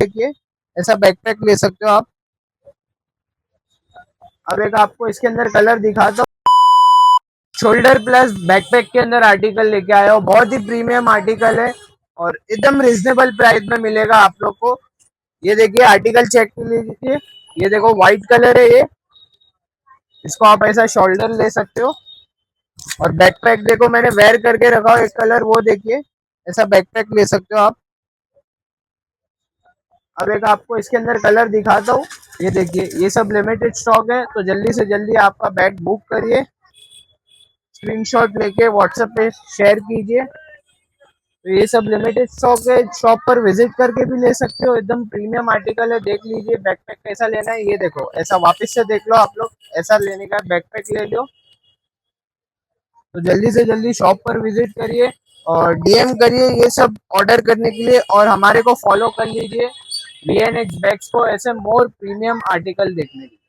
देखिए ऐसा बैकपैक ले सकते हो आप। अब एक आपको इसके अंदर कलर दिखाता हूँ। शोल्डर प्लस बैकपैक के अंदर आर्टिकल लेके आया हो, बहुत ही प्रीमियम आर्टिकल है और एकदम रिजनेबल प्राइस में मिलेगा आप लोग को। ये देखिए आर्टिकल चेक कर लीजिए, ये देखो व्हाइट कलर है ये, इसको आप ऐसा शोल्डर ले सकते हो। और बैकपैक देखो मैंने वेयर करके रखा हो एक कलर, वो देखिए ऐसा बैकपैक ले सकते हो आप। अब एक आपको इसके अंदर कलर दिखाता हूँ। ये देखिए ये सब लिमिटेड स्टॉक है, तो जल्दी से जल्दी आपका बैग बुक करिए, स्क्रीनशॉट लेके व्हाट्सएप पे शेयर कीजिए। तो ये सब लिमिटेड स्टॉक है, शॉप पर विजिट करके भी ले सकते हो, एकदम प्रीमियम आर्टिकल है। देख लीजिए बैकपैक कैसा लेना है, ये देखो ऐसा वापस से देख लो आप लोग, ऐसा लेने का बैकपैक ले लो। तो जल्दी से जल्दी शॉप पर विजिट करिए और डीएम करिए ये सब ऑर्डर करने के लिए, और हमारे को फॉलो कर लीजिए VNX बैग्स को ऐसे मोर प्रीमियम आर्टिकल देखने के लिए।